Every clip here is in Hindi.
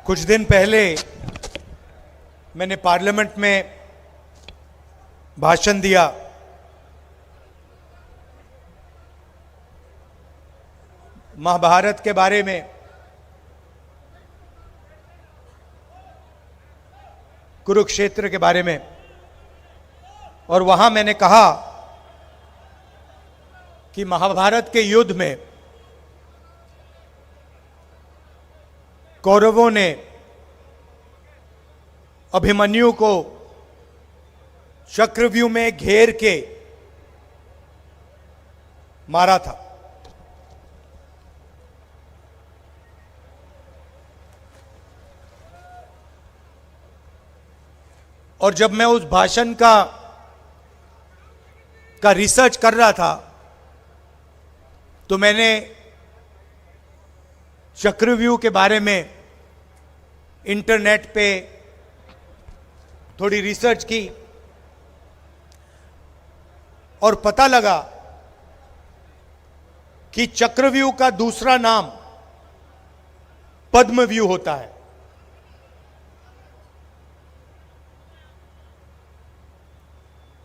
कुछ दिन पहले मैंने पार्लियामेंट में भाषण दिया। महाभारत के बारे में, कुरुक्षेत्र के बारे में, और वहां मैंने कहा कि महाभारत के युद्ध में कौरवों ने अभिमन्यु को चक्रव्यूह में घेर के मारा था। और जब मैं उस भाषण का रिसर्च कर रहा था तो मैंने चक्रव्यूह के बारे में इंटरनेट पे थोड़ी रिसर्च की और पता लगा कि चक्रव्यूह का दूसरा नाम पद्मव्यूह होता है।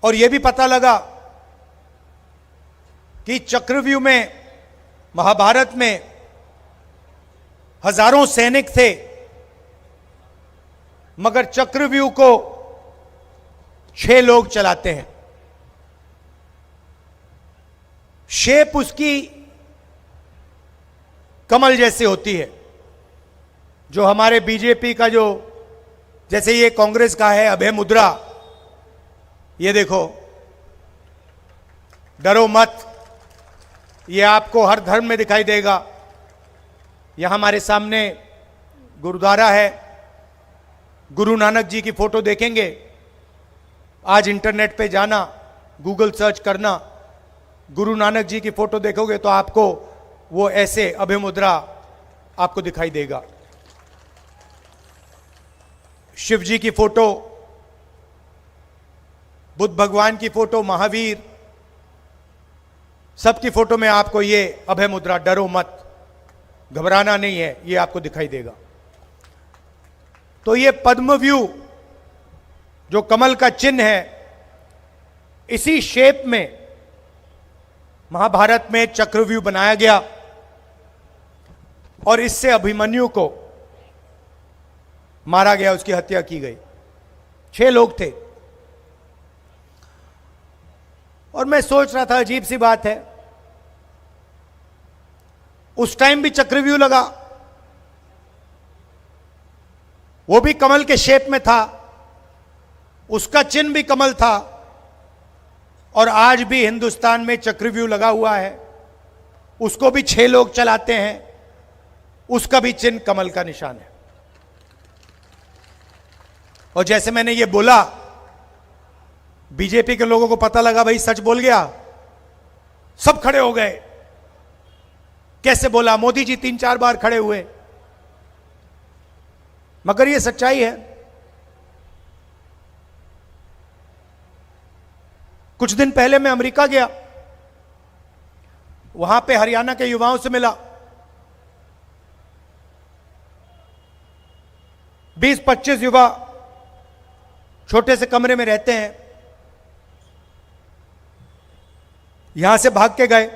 और यह भी पता लगा कि चक्रव्यूह में, महाभारत में हजारों सैनिक थे, मगर चक्रव्यूह को 6 लोग चलाते हैं। शेप उसकी कमल जैसे होती है, जो हमारे बीजेपी का, जो जैसे ये कांग्रेस का है अभय मुद्रा, ये देखो, डरो मत, ये आपको हर धर्म में दिखाई देगा। यहां हमारे सामने गुरुद्वारा है, गुरु नानक जी की फोटो देखेंगे। आज इंटरनेट पे जाना, गूगल सर्च करना, गुरु नानक जी की फोटो देखोगे तो आपको वो ऐसे अभय मुद्रा आपको दिखाई देगा। शिव जी की फोटो, बुद्ध भगवान की फोटो, महावीर, सबकी फोटो में आपको ये अभय मुद्रा, डरो मत, घबराना नहीं है, ये आपको दिखाई देगा। तो ये पद्मव्यूह जो कमल का चिन्ह है, इसी शेप में महाभारत में चक्रव्यूह बनाया गया और इससे अभिमन्यु को मारा गया, उसकी हत्या की गई। 6 लोग थे। और मैं सोच रहा था, अजीब सी बात है, उस टाइम भी चक्रव्यूह लगा, वो भी कमल के शेप में था, उसका चिन्ह भी कमल था, और आज भी हिंदुस्तान में चक्रव्यूह लगा हुआ है, उसको भी 6 लोग चलाते हैं, उसका भी चिन्ह कमल का निशान है। और जैसे मैंने ये बोला, बीजेपी के लोगों को पता लगा भाई सच बोल गया, सब खड़े हो गए। कैसे बोला? मोदी जी 3-4 बार खड़े हुए, मगर ये सच्चाई है। कुछ दिन पहले मैं अमेरिका गया, वहां पे हरियाणा के युवाओं से मिला। 20-25 युवा छोटे से कमरे में रहते हैं, यहां से भाग के गए।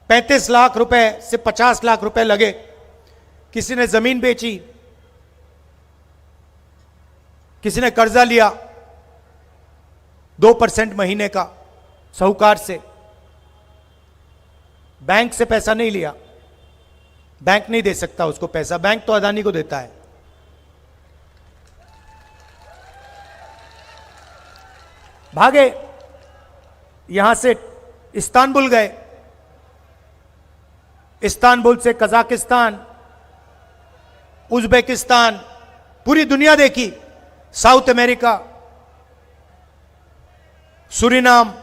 35 लाख रुपए से 50 लाख रुपए लगे। किसी ने जमीन बेची, किसी ने कर्जा लिया 2% महीने का साहूकार से। बैंक से पैसा नहीं लिया, बैंक नहीं दे सकता उसको पैसा, बैंक तो अदानी को देता है। भागे, यहां से इस्तांबुल गए, इस्तांबुल से कजाकिस्तान, उज्बेकिस्तान, पूरी दुनिया देखी, साउथ अमेरिका, सूरीनाम,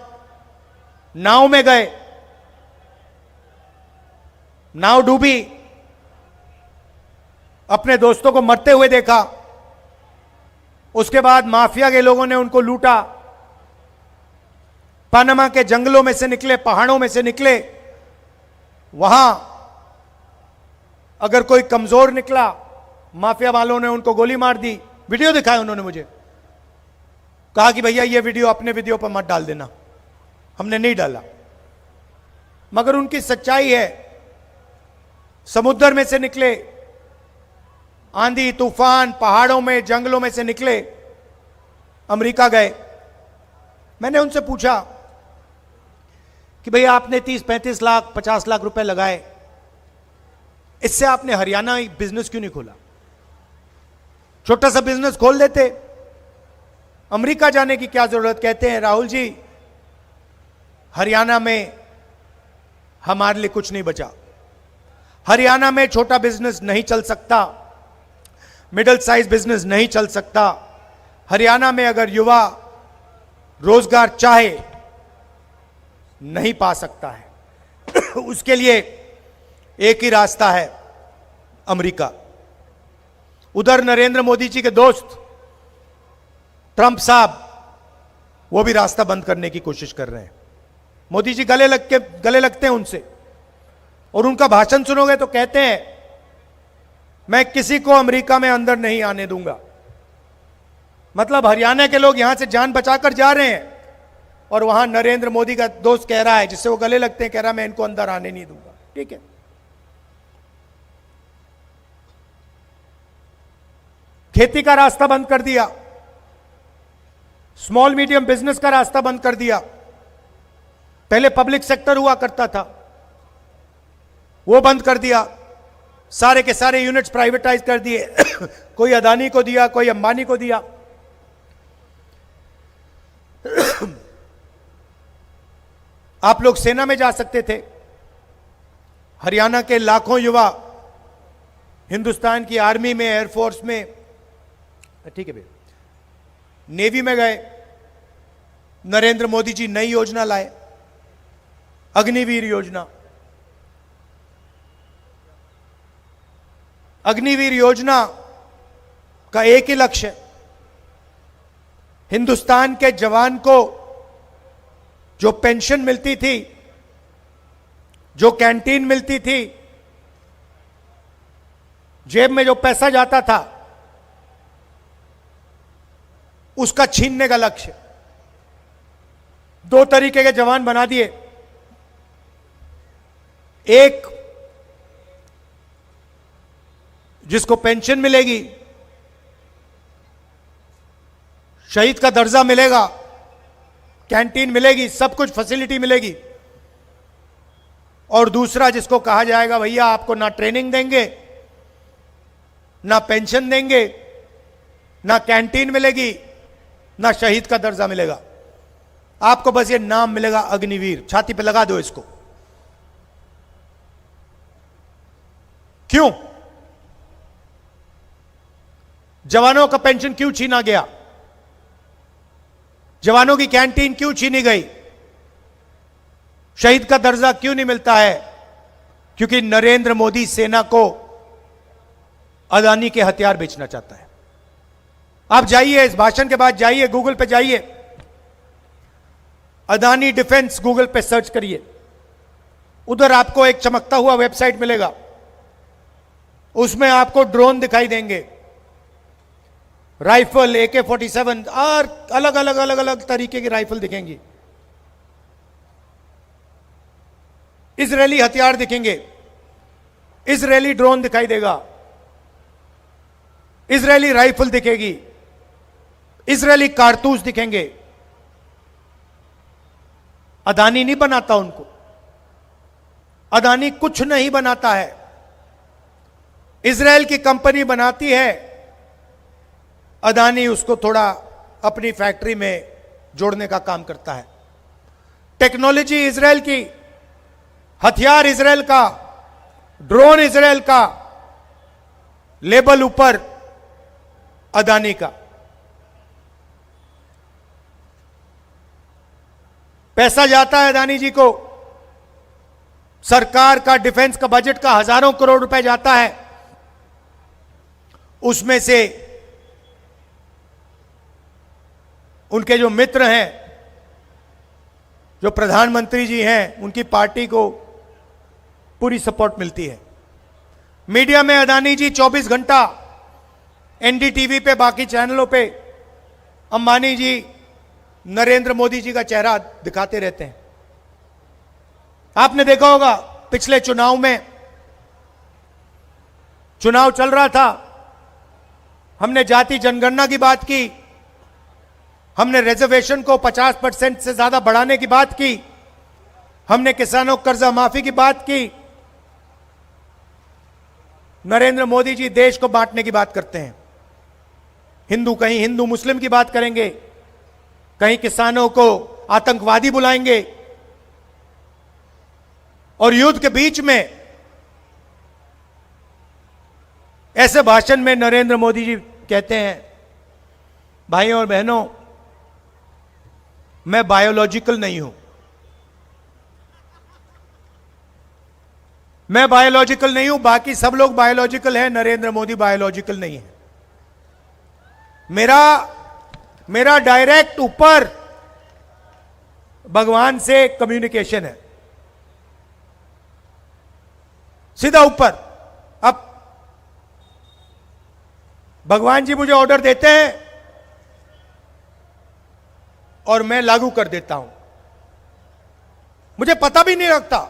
नाव में गए, नाव डूबी, अपने दोस्तों को मरते हुए देखा। उसके बाद माफिया के लोगों ने उनको लूटा, पनामा के जंगलों में से निकले, पहाड़ों में से निकले, वहां अगर कोई कमजोर निकला, माफिया वालों ने उनको गोली मार दी। वीडियो दिखाया उन्होंने मुझे, कहा कि भैया ये वीडियो अपने वीडियो पर मत डाल देना। हमने नहीं डाला, मगर उनकी सच्चाई है। समुद्र में से निकले, आंधी तूफान, पहाड़ों में, जंगलों में से निकले, अमेरिका गए। मैंने उनसे पूछा कि भैया आपने 30-35 लाख 50 लाख रुपए लगाए, इससे आपने हरियाणा बिजनेस क्यों नहीं खोला? छोटा सा बिजनेस खोल देते, अमेरिका जाने की क्या जरूरत? कहते हैं राहुल जी, हरियाणा में हमारे लिए कुछ नहीं बचा। हरियाणा में छोटा बिजनेस नहीं चल सकता, मिडिल साइज बिजनेस नहीं चल सकता। हरियाणा में अगर युवा रोजगार चाहे, नहीं पा सकता है। उसके लिए एक ही रास्ता है, अमेरिका। उधर नरेंद्र मोदी जी के दोस्त ट्रंप साहब, वो भी रास्ता बंद करने की कोशिश कर रहे हैं। मोदी जी गले लगते हैं उनसे, और उनका भाषण सुनोगे तो कहते हैं मैं किसी को अमेरिका में अंदर नहीं आने दूंगा। मतलब हरियाणा के लोग यहां से जान बचाकर जा रहे हैं, और वहां नरेंद्र मोदी का दोस्त कह रहा है, जिससे वो गले लगते हैं, कह रहा है मैं इनको अंदर आने नहीं दूंगा। ठीक है, खेती का रास्ता बंद कर दिया, स्मॉल मीडियम बिजनेस का रास्ता बंद कर दिया। पहले पब्लिक सेक्टर हुआ करता था, वो बंद कर दिया। सारे के सारे यूनिट्स प्राइवेटाइज कर दिए। कोई अदानी को दिया, कोई अंबानी को दिया। आप लोग सेना में जा सकते थे। हरियाणा के लाखों युवा हिंदुस्तान की आर्मी में, एयरफोर्स में, ठीक है भैया, नेवी में गए। नरेंद्र मोदी जी नई योजना लाए, अग्निवीर योजना। अग्निवीर योजना का एक ही लक्ष्य है, हिंदुस्तान के जवान को जो पेंशन मिलती थी, जो कैंटीन मिलती थी, जेब में जो पैसा जाता था, उसका छीनने का लक्ष्य। 2 तरीके के जवान बना दिए। एक जिसको पेंशन मिलेगी, शहीद का दर्जा मिलेगा, कैंटीन मिलेगी, सब कुछ फैसिलिटी मिलेगी। और दूसरा जिसको कहा जाएगा भैया आपको ना ट्रेनिंग देंगे, ना पेंशन देंगे, ना कैंटीन मिलेगी, ना शहीद का दर्जा मिलेगा, आपको बस ये नाम मिलेगा अग्निवीर। छाती पे लगा दो इसको। क्यों? जवानों का पेंशन क्यों छीना गया? जवानों की कैंटीन क्यों छीनी गई? शहीद का दर्जा क्यों नहीं मिलता है? क्योंकि नरेंद्र मोदी सेना को अदानी के हथियार बेचना चाहता है। आप जाइए, इस भाषण के बाद जाइए, गूगल पे जाइए, अदानी डिफेंस गूगल पे सर्च करिए, उधर आपको एक चमकता हुआ वेबसाइट मिलेगा। उसमें आपको ड्रोन दिखाई देंगे, राइफल, AK-47 और अलग अलग अलग अलग तरीके की राइफल दिखेंगी, इजरायली हथियार दिखेंगे, इजरायली ड्रोन दिखाई देगा, इजरायली राइफल दिखेगी, इजरायली कारतूस दिखेंगे। अदानी नहीं बनाता उनको, अदानी कुछ नहीं बनाता है, इजरायल की कंपनी बनाती है। अदानी उसको थोड़ा अपनी फैक्ट्री में जोड़ने का काम करता है। टेक्नोलॉजी इजरायल की, हथियार इजरायल का, ड्रोन इजरायल का, लेबल ऊपर अदानी का। पैसा जाता है अदानी जी को, सरकार का डिफेंस का बजट का हजारों करोड़ रुपए जाता है, उसमें से उनके जो मित्र हैं, जो प्रधानमंत्री जी हैं, उनकी पार्टी को पूरी सपोर्ट मिलती है। मीडिया में अदानी जी 24 घंटा एनडीटीवी पे, बाकी चैनलों पे अंबानी जी नरेंद्र मोदी जी का चेहरा दिखाते रहते हैं। आपने देखा होगा पिछले चुनाव में, चुनाव चल रहा था, हमने जाति जनगणना की बात की, हमने रिजर्वेशन को 50% से ज्यादा बढ़ाने की बात की, हमने किसानों को कर्जा माफी की बात की। नरेंद्र मोदी जी देश को बांटने की बात करते हैं। हिंदू कहीं हिंदू मुस्लिम की बात करेंगे, कहीं किसानों को आतंकवादी बुलाएंगे, और युद्ध के बीच में ऐसे भाषण में नरेंद्र मोदी जी कहते हैं, भाइयों और बहनों, मैं बायोलॉजिकल नहीं हूं, मैं बायोलॉजिकल नहीं हूं, बाकी सब लोग बायोलॉजिकल है, नरेंद्र मोदी बायोलॉजिकल नहीं है। मेरा डायरेक्ट ऊपर भगवान से कम्युनिकेशन है, सीधा ऊपर। अब भगवान जी मुझे ऑर्डर देते हैं और मैं लागू कर देता हूं, मुझे पता भी नहीं लगता,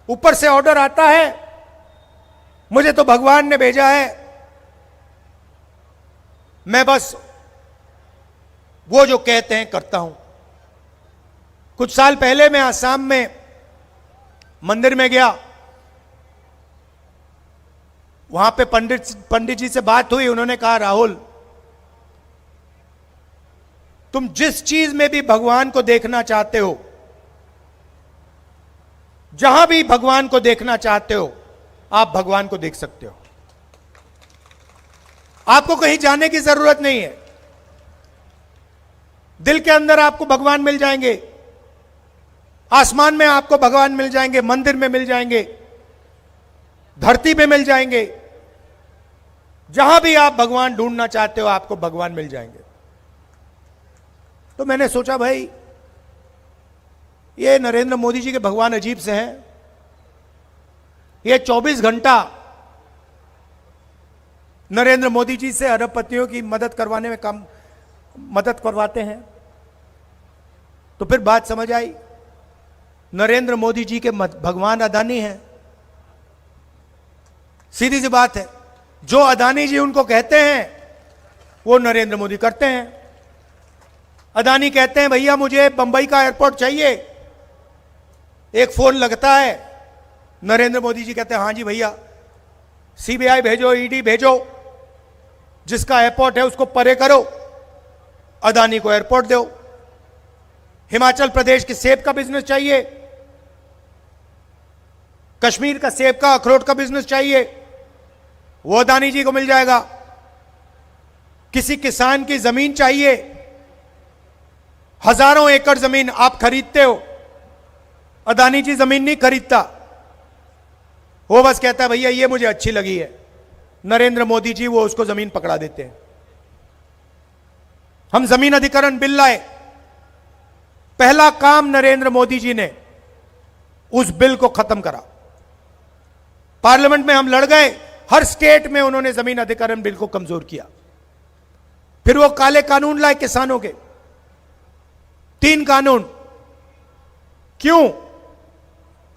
ऊपर से ऑर्डर आता है, मुझे तो भगवान ने भेजा है, मैं बस वो जो कहते हैं करता हूं। कुछ साल पहले मैं आसाम में मंदिर में गया, वहां पे पंडित जी से बात हुई। उन्होंने कहा, राहुल, तुम जिस चीज में भी भगवान को देखना चाहते हो, जहां भी भगवान को देखना चाहते हो, आप भगवान को देख सकते हो। आपको कहीं जाने की जरूरत नहीं है, दिल के अंदर आपको भगवान मिल जाएंगे, आसमान में आपको भगवान मिल जाएंगे, मंदिर में मिल जाएंगे, धरती पे मिल जाएंगे, जहां भी आप भगवान ढूंढना चाहते हो आपको भगवान मिल जाएंगे। तो मैंने सोचा, भाई ये नरेंद्र मोदी जी के भगवान अजीब से हैं। ये 24 घंटा नरेंद्र मोदी जी से अरबपतियों की मदद करवाने में मदद करवाते हैं। तो फिर बात समझ आई, नरेंद्र मोदी जी के भगवान अदानी हैं। सीधी सी बात है, जो अदानी जी उनको कहते हैं वो नरेंद्र मोदी करते हैं। अदानी कहते हैं, भैया मुझे बंबई का एयरपोर्ट चाहिए, एक फोन लगता है, नरेंद्र मोदी जी कहते हैं, हां जी भैया, सीबीआई भेजो, ईडी भेजो, जिसका एयरपोर्ट है उसको परे करो, अदानी को एयरपोर्ट दो। हिमाचल प्रदेश के सेब का बिजनेस चाहिए, कश्मीर का सेब का अखरोट का बिजनेस चाहिए, वो अदानी जी को मिल जाएगा। किसी किसान की जमीन चाहिए, हजारों एकड़ जमीन आप खरीदते हो, अदानी जी जमीन नहीं खरीदता, वो बस कहता है भैया ये मुझे अच्छी लगी है, नरेंद्र मोदी जी वो उसको जमीन पकड़ा देते हैं। हम जमीन अधिकरण बिल लाए, पहला काम नरेंद्र मोदी जी ने उस बिल को खत्म करा। पार्लियामेंट में हम लड़ गए, हर स्टेट में उन्होंने जमीन अधिकरण बिल को कमजोर किया। फिर वो काले कानून लाए किसानों के, 3 कानून। क्यों?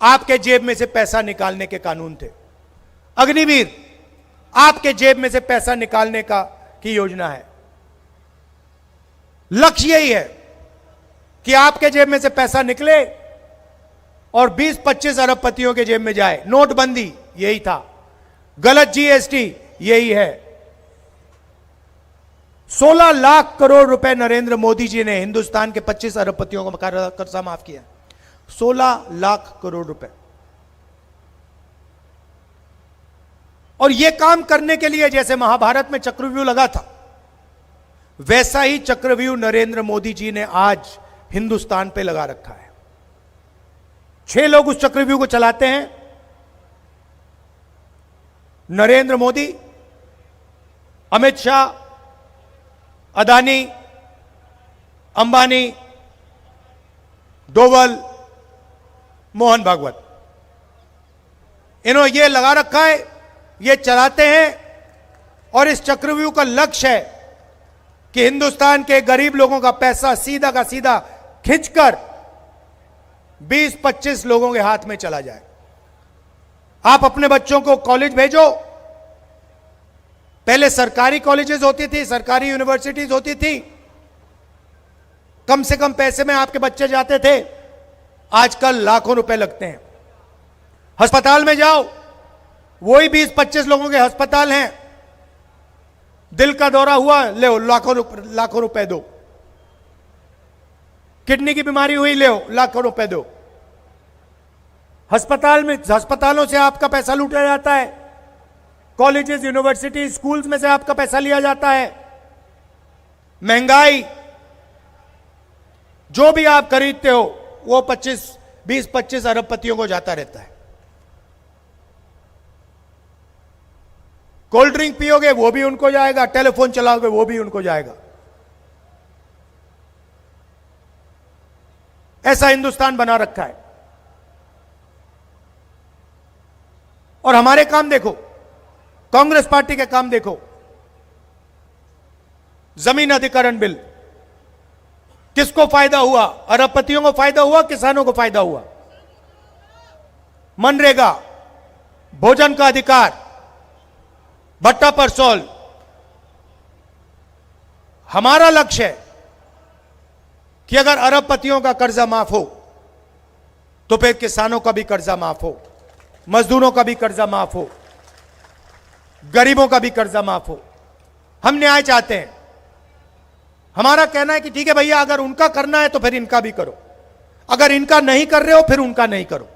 आपके जेब में से पैसा निकालने के कानून थे। अग्निवीर आपके जेब में से पैसा निकालने की योजना है। लक्ष्य यही है कि आपके जेब में से पैसा निकले और 20-25 अरबपतियों के जेब में जाए। नोटबंदी यही था, गलत जीएसटी यही है। 16 लाख करोड़ रुपए नरेंद्र मोदी जी ने हिंदुस्तान के 25 अरबपतियों को कर्जा माफ किया। 16 लाख करोड़ रुपए। और यह काम करने के लिए जैसे महाभारत में चक्रव्यूह लगा था, वैसा ही चक्रव्यूह नरेंद्र मोदी जी ने आज हिंदुस्तान पे लगा रखा है। 6 लोग उस चक्रव्यूह को चलाते हैं, नरेंद्र मोदी, अमित शाह, अदानी, अंबानी, डोवल, मोहन भागवत। इन्होंने ये लगा रखा है ये चलाते हैं और इस चक्रव्यूह का लक्ष्य है कि हिंदुस्तान के गरीब लोगों का पैसा सीधा का सीधा खींचकर 20-25 लोगों के हाथ में चला जाए। आप अपने बच्चों को कॉलेज भेजो, पहले सरकारी कॉलेजेस होती थी, सरकारी यूनिवर्सिटीज होती थी, कम से कम पैसे में आपके बच्चे जाते थे, आजकल लाखों रुपए लगते हैं। अस्पताल में जाओ, वही 20-25 लोगों के अस्पताल हैं, दिल का दौरा हुआ, ले लाखों रुपए दो, किडनी की बीमारी हुई, ले लाखों रुपए दो। अस्पतालों से आपका पैसा लूटा जाता है, कॉलेजेस, यूनिवर्सिटी, स्कूल्स में से आपका पैसा लिया जाता है। महंगाई, जो भी आप खरीदते हो वो 20-25 अरबपतियों को जाता रहता है। कोल्ड ड्रिंक पियोगे वो भी उनको जाएगा, टेलीफोन चलाओगे वो भी उनको जाएगा। ऐसा हिंदुस्तान बना रखा है। और हमारे काम देखो, कांग्रेस पार्टी के काम देखो। जमीन अधिग्रहण बिल, किसको फायदा हुआ? अरबपतियों को फायदा हुआ, किसानों को फायदा हुआ। मनरेगा, भोजन का अधिकार, भट्टा पर सोल। हमारा लक्ष्य है कि अगर अरबपतियों का कर्जा माफ हो तो फिर किसानों का भी कर्जा माफ हो, मजदूरों का भी कर्जा माफ हो, गरीबों का भी कर्जा माफ हो। हम न्याय चाहते हैं। हमारा कहना है कि ठीक है भैया, अगर उनका करना है तो फिर इनका भी करो, अगर इनका नहीं कर रहे हो फिर उनका नहीं करो।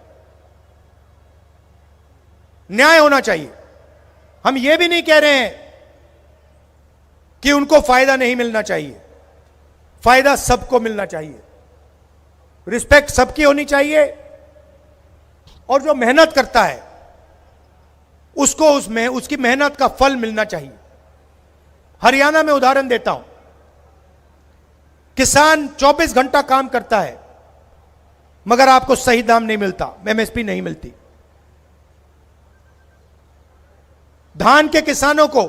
न्याय होना चाहिए। हम ये भी नहीं कह रहे हैं कि उनको फायदा नहीं मिलना चाहिए, फायदा सबको मिलना चाहिए, रिस्पेक्ट सबकी होनी चाहिए। और जो मेहनत करता है उसको उसकी मेहनत का फल मिलना चाहिए। हरियाणा में उदाहरण देता हूं, किसान 24 घंटा काम करता है मगर आपको सही दाम नहीं मिलता, एमएसपी नहीं मिलती। धान के किसानों को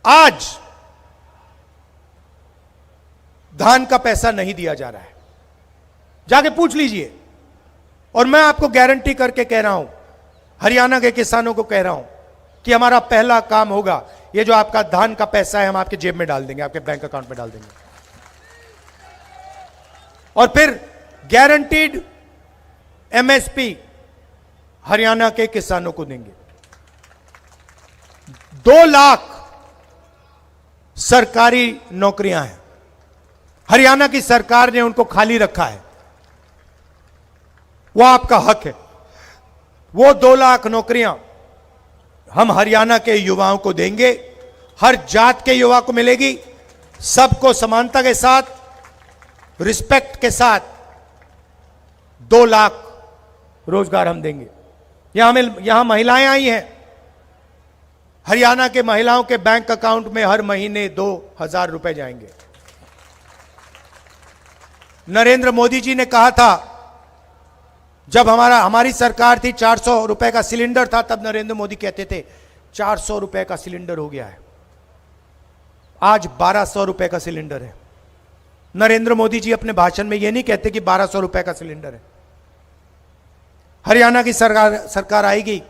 आज धान का पैसा नहीं दिया जा रहा है, जाके पूछ लीजिए। और मैं आपको गारंटी करके कह रहा हूं, हरियाणा के किसानों को कह रहा हूं कि हमारा पहला काम होगा, ये जो आपका धान का पैसा है हम आपके जेब में डाल देंगे, आपके बैंक अकाउंट में डाल देंगे। और फिर गारंटीड एमएसपी हरियाणा के किसानों को देंगे। 2 लाख सरकारी नौकरियां हैं, हरियाणा की सरकार ने उनको खाली रखा है, वो आपका हक है। वो 2 लाख नौकरियां हम हरियाणा के युवाओं को देंगे, हर जात के युवा को मिलेगी, सबको समानता के साथ, रिस्पेक्ट के साथ 2 लाख रोजगार हम देंगे। यहां महिलाएं आई हैं, हरियाणा के महिलाओं के बैंक अकाउंट में हर महीने 2,000 रुपए जाएंगे। नरेंद्र मोदी जी ने कहा था, जब हमारी सरकार थी 400 रुपए का सिलेंडर था, तब नरेंद्र मोदी कहते थे 400 रुपए का सिलेंडर हो गया है, आज 1200 रुपए का सिलेंडर है। नरेंद्र मोदी जी अपने भाषण में यह नहीं कहते कि 1200 रुपए का सिलेंडर है। हरियाणा की सरकार आएगी,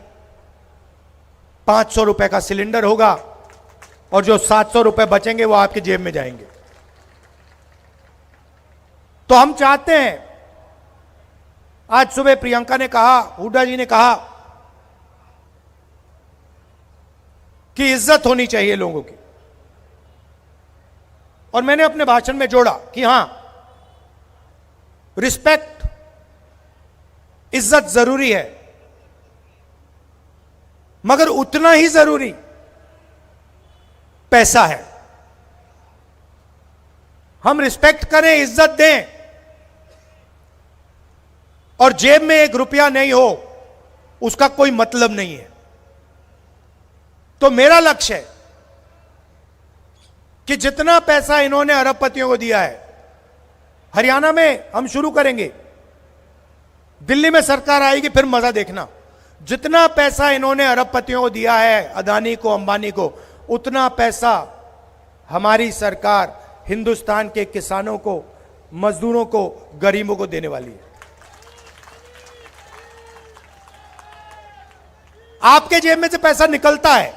500 रुपए का सिलेंडर होगा और जो 700 रुपए बचेंगे वो आपके जेब में जाएंगे। तो हम चाहते हैं, आज सुबह प्रियंका ने कहा, हुड्डा जी ने कहा कि इज्जत होनी चाहिए लोगों की, और मैंने अपने भाषण में जोड़ा कि हां, रिस्पेक्ट, इज्जत जरूरी है, मगर उतना ही जरूरी पैसा है। हम रिस्पेक्ट करें, इज्जत दें, और जेब में 1 रुपया नहीं हो उसका कोई मतलब नहीं है। तो मेरा लक्ष्य है कि जितना पैसा इन्होंने अरबपतियों को दिया है, हरियाणा में हम शुरू करेंगे, दिल्ली में सरकार आएगी फिर मजा देखना। जितना पैसा इन्होंने अरबपतियों को दिया है, अदानी को, अंबानी को, उतना पैसा हमारी सरकार हिंदुस्तान के किसानों को, मजदूरों को, गरीबों को देने वाली है। आपके जेब में से पैसा निकलता है,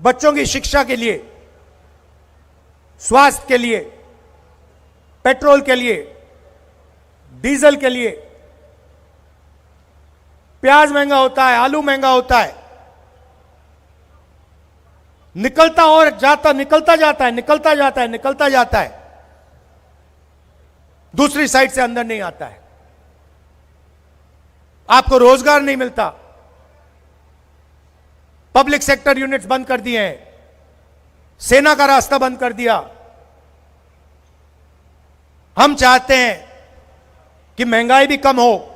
बच्चों की शिक्षा के लिए, स्वास्थ्य के लिए, पेट्रोल के लिए, डीजल के लिए। प्याज महंगा होता है, आलू महंगा होता है, निकलता और जाता, निकलता जाता है, निकलता जाता है, निकलता जाता है, दूसरी साइड से अंदर नहीं आता है। आपको रोजगार नहीं मिलता, पब्लिक सेक्टर यूनिट्स बंद कर दिए हैं, सेना का रास्ता बंद कर दिया। हम चाहते हैं कि महंगाई भी कम हो,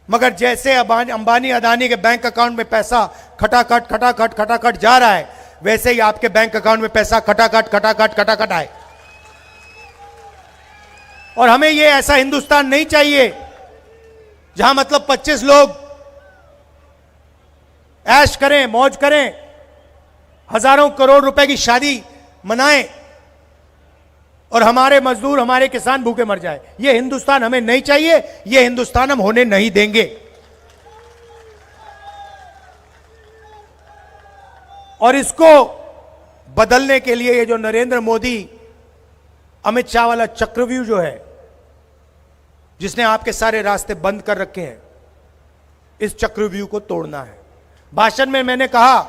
मगर जैसे अंबानी अदानी के बैंक अकाउंट में पैसा खटाखट खटाखट खटाखट जा रहा है, वैसे ही आपके बैंक अकाउंट में पैसा खटाखट खटाखट खटाखट आए। और हमें यह ऐसा हिंदुस्तान नहीं चाहिए जहां मतलब 25 लोग ऐश करें, मौज करें, हजारों करोड़ रुपए की शादी मनाएं और हमारे मजदूर, हमारे किसान भूखे मर जाए। यह हिंदुस्तान हमें नहीं चाहिए, यह हिंदुस्तान हम होने नहीं देंगे। और इसको बदलने के लिए ये जो नरेंद्र मोदी, अमित शाह वाला चक्रव्यूह जो है, जिसने आपके सारे रास्ते बंद कर रखे हैं, इस चक्रव्यूह को तोड़ना है। भाषण में मैंने कहा,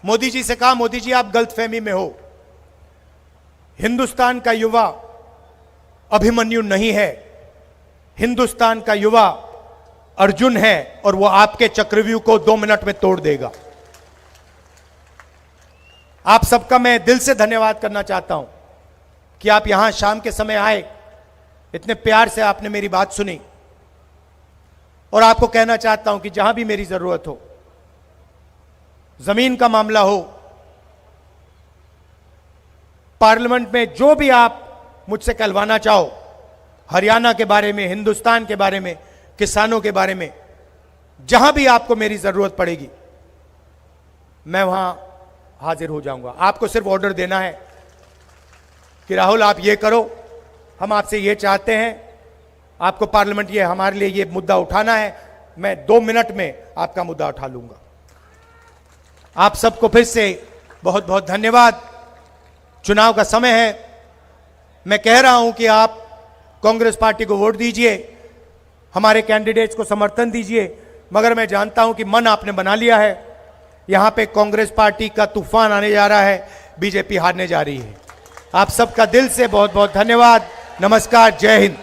मोदी जी से कहा, मोदी जी आप गलतफहमी में हो, हिंदुस्तान का युवा अभिमन्यु नहीं है, हिंदुस्तान का युवा अर्जुन है और वो आपके चक्रव्यूह को 2 मिनट में तोड़ देगा। आप सबका मैं दिल से धन्यवाद करना चाहता हूं कि आप यहां शाम के समय आए, इतने प्यार से आपने मेरी बात सुनी। और आपको कहना चाहता हूं कि जहां भी मेरी जरूरत हो, जमीन का मामला हो, पार्लियामेंट में जो भी आप मुझसे कहलवाना चाहो, हरियाणा के बारे में, हिंदुस्तान के बारे में, किसानों के बारे में, जहां भी आपको मेरी जरूरत पड़ेगी, मैं वहां हाजिर हो जाऊंगा। आपको सिर्फ ऑर्डर देना है कि राहुल आप ये करो, हम आपसे ये चाहते हैं, आपको पार्लियामेंट ये हमारे लिए ये मुद्दा उठाना है, मैं 2 मिनट में आपका मुद्दा उठा लूंगा। आप सबको फिर से बहुत बहुत धन्यवाद। चुनाव का समय है, मैं कह रहा हूं कि आप कांग्रेस पार्टी को वोट दीजिए, हमारे कैंडिडेट्स को समर्थन दीजिए, मगर मैं जानता हूं कि मन आपने बना लिया है, यहां पे कांग्रेस पार्टी का तूफान आने जा रहा है, बीजेपी हारने जा रही है। आप सबका दिल से बहुत बहुत धन्यवाद। नमस्कार, जय हिंद।